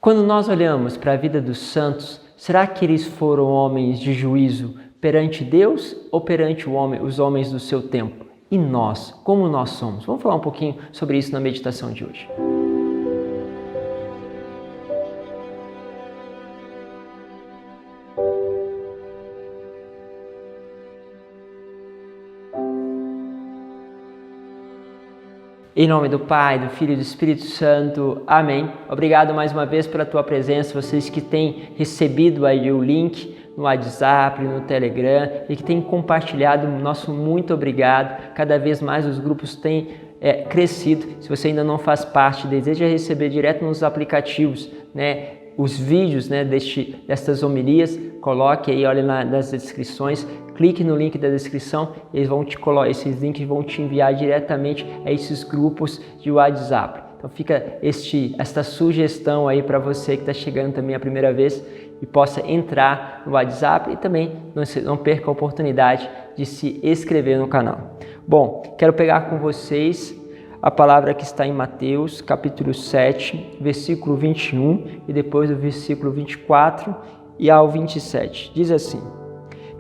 Quando nós olhamos para a vida dos santos, será que eles foram homens de juízo perante Deus ou perante os homens do seu tempo? E nós, como nós somos? Vamos falar um pouquinho sobre isso na meditação de hoje. Em nome do Pai, do Filho e do Espírito Santo. Amém. Obrigado mais uma vez pela tua presença, vocês que têm recebido aí o link no WhatsApp, no Telegram e que têm compartilhado, nosso muito obrigado. Cada vez mais os grupos têm crescido. Se você ainda não faz parte, deseja receber direto nos aplicativos, os vídeos destas homilias, coloque aí, olha nas descrições, clique no link da descrição, esses links vão te enviar diretamente a esses grupos de WhatsApp. Então fica esta sugestão aí para você que está chegando também a primeira vez e possa entrar no WhatsApp e também não perca a oportunidade de se inscrever no canal. Bom, quero pegar com vocês a palavra que está em Mateus, capítulo 7, versículo 21 e depois o versículo 24 e ao 27. Diz assim: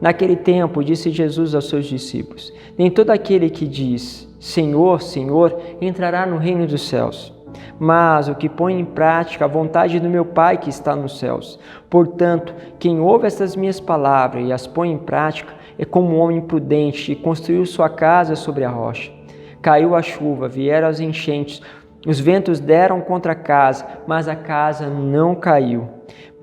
Naquele tempo, disse Jesus aos seus discípulos: Nem todo aquele que diz Senhor, Senhor, entrará no reino dos céus, mas o que põe em prática a vontade do meu Pai que está nos céus. Portanto, quem ouve estas minhas palavras e as põe em prática é como um homem prudente que construiu sua casa sobre a rocha. Caiu a chuva, vieram as enchentes, os ventos deram contra a casa, mas a casa não caiu,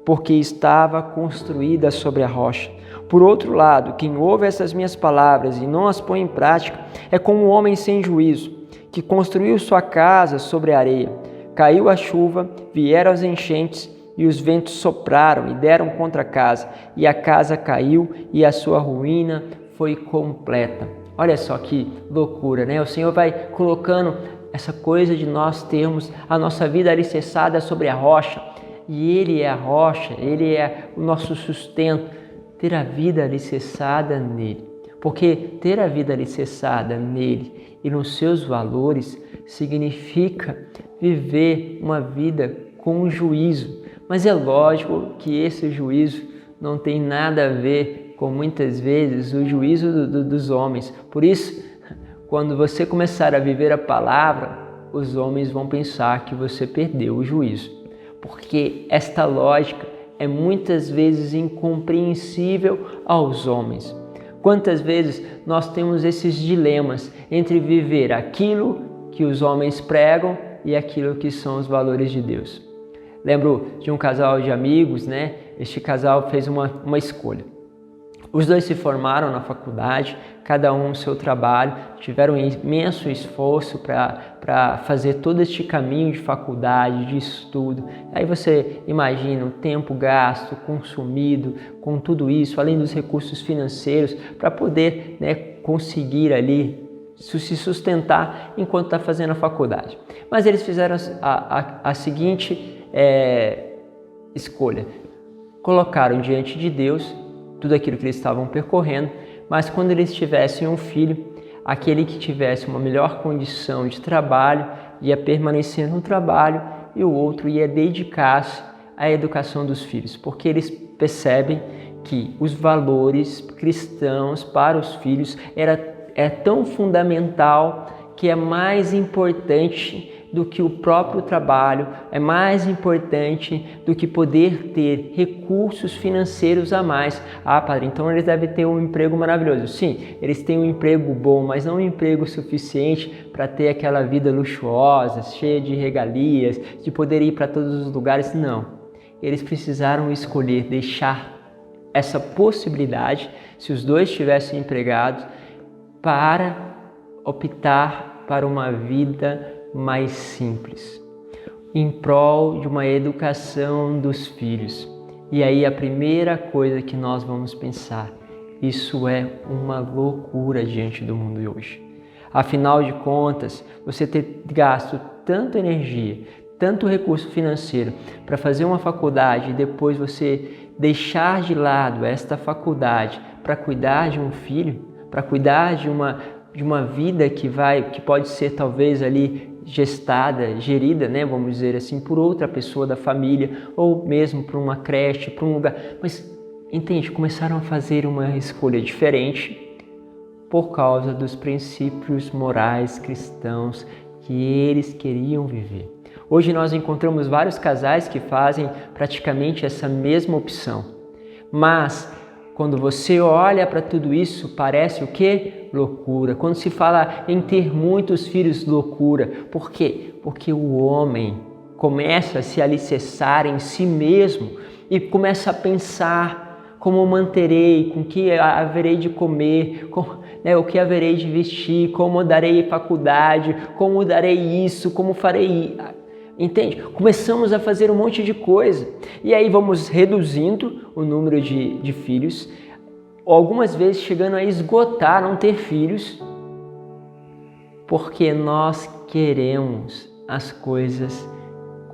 porque estava construída sobre a rocha. Por outro lado, quem ouve essas minhas palavras e não as põe em prática é como um homem sem juízo, que construiu sua casa sobre a areia. Caiu a chuva, vieram as enchentes, e os ventos sopraram e deram contra a casa, e a casa caiu, e a sua ruína foi completa. Olha só que loucura, né? O Senhor vai colocando essa coisa de nós termos a nossa vida alicerçada sobre a rocha. E Ele é a rocha, Ele é o nosso sustento. Ter a vida alicerçada nele. Porque ter a vida alicerçada nele e nos seus valores significa viver uma vida com juízo. Mas é lógico que esse juízo não tem nada a ver com, muitas vezes, o juízo dos homens. Por isso, quando você começar a viver a palavra, os homens vão pensar que você perdeu o juízo. Porque esta lógica é muitas vezes incompreensível aos homens. Quantas vezes nós temos esses dilemas entre viver aquilo que os homens pregam e aquilo que são os valores de Deus. Lembro de um casal de amigos, Este casal fez uma escolha. Os dois se formaram na faculdade, cada um no seu trabalho, tiveram um imenso esforço para fazer todo este caminho de faculdade, de estudo. Aí você imagina o tempo gasto, consumido com tudo isso, além dos recursos financeiros, para poder conseguir ali se sustentar enquanto está fazendo a faculdade. Mas eles fizeram a seguinte escolha. Colocaram diante de Deus tudo aquilo que eles estavam percorrendo, mas quando eles tivessem um filho, aquele que tivesse uma melhor condição de trabalho ia permanecer no trabalho e o outro ia dedicar-se à educação dos filhos, porque eles percebem que os valores cristãos para os filhos é tão fundamental que é mais importante do que o próprio trabalho, é mais importante do que poder ter recursos financeiros a mais. Ah, padre, então eles devem ter um emprego maravilhoso. Sim, eles têm um emprego bom, mas não um emprego suficiente para ter aquela vida luxuosa, cheia de regalias, de poder ir para todos os lugares. Não, eles precisaram escolher, deixar essa possibilidade, se os dois estivessem empregados, para optar para uma vida mais simples, em prol de uma educação dos filhos. E aí a primeira coisa que nós vamos pensar, isso é uma loucura diante do mundo de hoje. Afinal de contas, você ter gasto tanta energia, tanto recurso financeiro para fazer uma faculdade e depois você deixar de lado esta faculdade para cuidar de um filho, para cuidar de uma vida que pode ser talvez ali gestada, gerida, né, vamos dizer assim, por outra pessoa da família, ou mesmo por uma creche, por um lugar. Mas, entende, começaram a fazer uma escolha diferente por causa dos princípios morais cristãos que eles queriam viver. Hoje nós encontramos vários casais que fazem praticamente essa mesma opção. Mas, quando você olha para tudo isso, parece o quê? Loucura. Quando se fala em ter muitos filhos, loucura. Por quê? Porque o homem começa a se alicerçar em si mesmo e começa a pensar como manterei, com que haverei de comer, o que haverei de vestir, como darei faculdade, como darei isso, como farei. Entende? Começamos a fazer um monte de coisa. E aí vamos reduzindo o número de filhos, algumas vezes chegando a esgotar, não ter filhos, porque nós queremos as coisas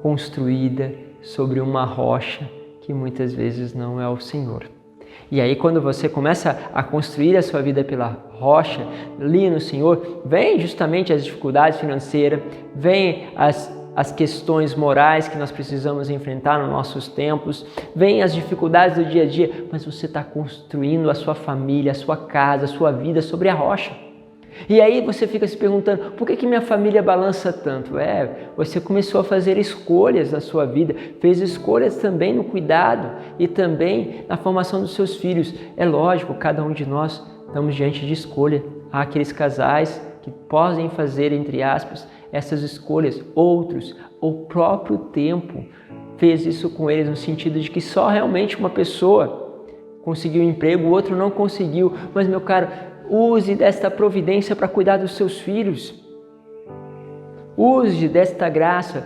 construídas sobre uma rocha que muitas vezes não é o Senhor. E aí quando você começa a construir a sua vida pela rocha, ali no Senhor, vem justamente as dificuldades financeiras, vem as questões morais que nós precisamos enfrentar nos nossos tempos, vem as dificuldades do dia a dia, mas você está construindo a sua família, a sua casa, a sua vida sobre a rocha. E aí você fica se perguntando, por que minha família balança tanto? Você começou a fazer escolhas na sua vida, fez escolhas também no cuidado e também na formação dos seus filhos. É lógico, cada um de nós estamos diante de escolha. Há aqueles casais que podem fazer, entre aspas, essas escolhas. Outros, o próprio tempo fez isso com eles, no sentido de que só realmente uma pessoa conseguiu um emprego, o outro não conseguiu. Mas, meu caro, use desta providência para cuidar dos seus filhos. Use desta graça.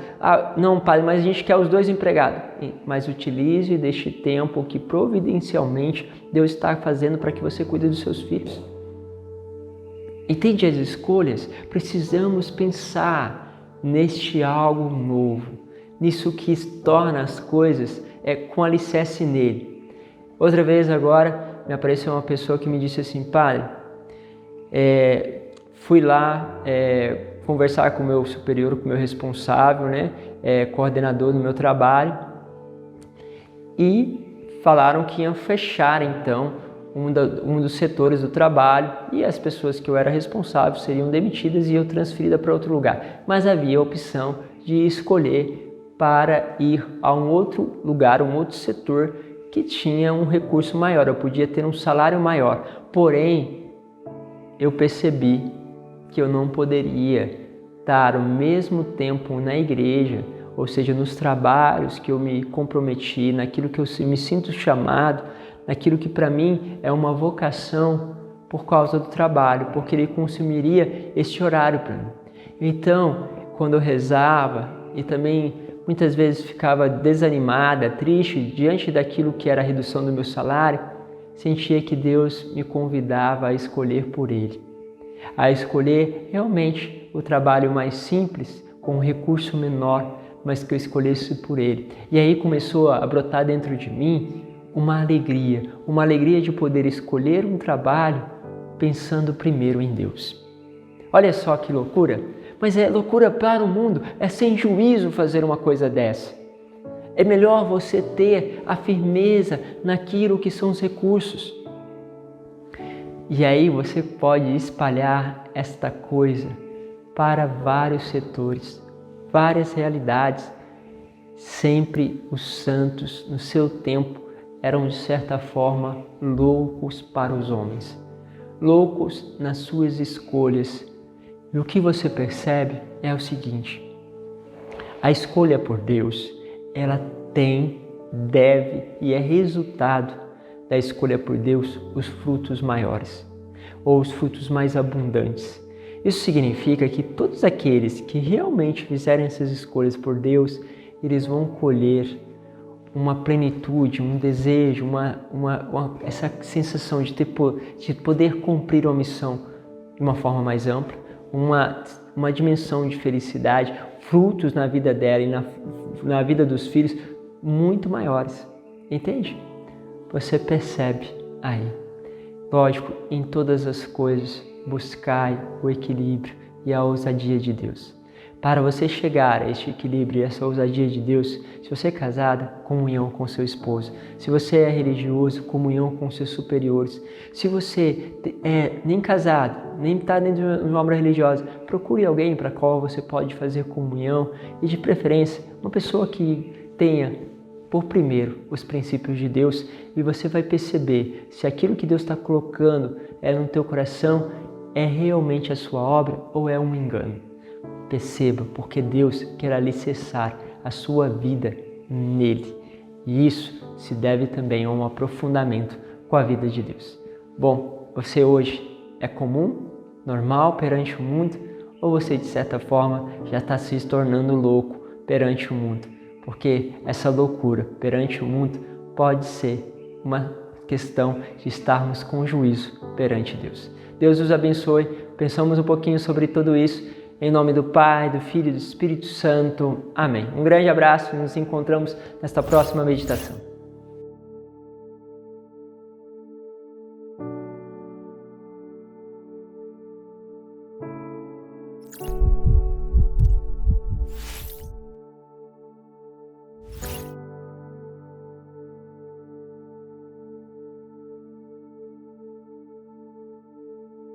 Não, padre, mas a gente quer os dois empregados. Mas utilize deste tempo que providencialmente Deus está fazendo para que você cuide dos seus filhos. Entende as escolhas? Precisamos pensar neste algo novo, nisso que torna as coisas com alicerce nele. Outra vez agora me apareceu uma pessoa que me disse assim, padre, fui lá conversar com o meu superior, com o meu responsável, né, coordenador do meu trabalho, e falaram que iam fechar então um dos setores do trabalho e as pessoas que eu era responsável seriam demitidas e eu transferida para outro lugar. Mas havia a opção de escolher para ir a um outro lugar, um outro setor que tinha um recurso maior, eu podia ter um salário maior. Porém, eu percebi que eu não poderia estar o mesmo tempo na igreja, ou seja, nos trabalhos que eu me comprometi, naquilo que eu me sinto chamado, naquilo que para mim é uma vocação por causa do trabalho, porque ele consumiria este horário para mim. Então, quando eu rezava e também muitas vezes ficava desanimada, triste diante daquilo que era a redução do meu salário, sentia que Deus me convidava a escolher por Ele, a escolher realmente o trabalho mais simples, com um recurso menor, mas que eu escolhesse por Ele. E aí começou a brotar dentro de mim uma alegria de poder escolher um trabalho pensando primeiro em Deus. Olha só que loucura, mas é loucura para o mundo, é sem juízo fazer uma coisa dessa. É melhor você ter a firmeza naquilo que são os recursos. E aí você pode espalhar esta coisa para vários setores, várias realidades. Sempre os santos, no seu tempo, eram de certa forma loucos para os homens, loucos nas suas escolhas. E o que você percebe é o seguinte: a escolha por Deus, ela tem, deve e é resultado da escolha por Deus os frutos maiores, ou os frutos mais abundantes. Isso significa que todos aqueles que realmente fizerem essas escolhas por Deus, eles vão colher uma plenitude, um desejo, essa sensação de poder cumprir uma missão de uma forma mais ampla, uma dimensão de felicidade, frutos na vida dela e na vida dos filhos muito maiores. Entende? Você percebe aí. Lógico, em todas as coisas, buscai o equilíbrio e a ousadia de Deus. Para você chegar a este equilíbrio e essa ousadia de Deus, se você é casada, comunhão com seu esposo. Se você é religioso, comunhão com seus superiores. Se você nem casado, nem está dentro de uma obra religiosa, procure alguém para qual você pode fazer comunhão e, de preferência, uma pessoa que tenha por primeiro os princípios de Deus, e você vai perceber se aquilo que Deus está colocando no teu coração é realmente a sua obra ou é um engano. Perceba, porque Deus quer alicerçar a sua vida nele. E isso se deve também a um aprofundamento com a vida de Deus. Bom, você hoje é comum, normal perante o mundo, ou você de certa forma já está se tornando louco perante o mundo? Porque essa loucura perante o mundo pode ser uma questão de estarmos com juízo perante Deus. Deus os abençoe. Pensamos um pouquinho sobre tudo isso. Em nome do Pai, do Filho e do Espírito Santo. Amém. Um grande abraço e nos encontramos nesta próxima meditação.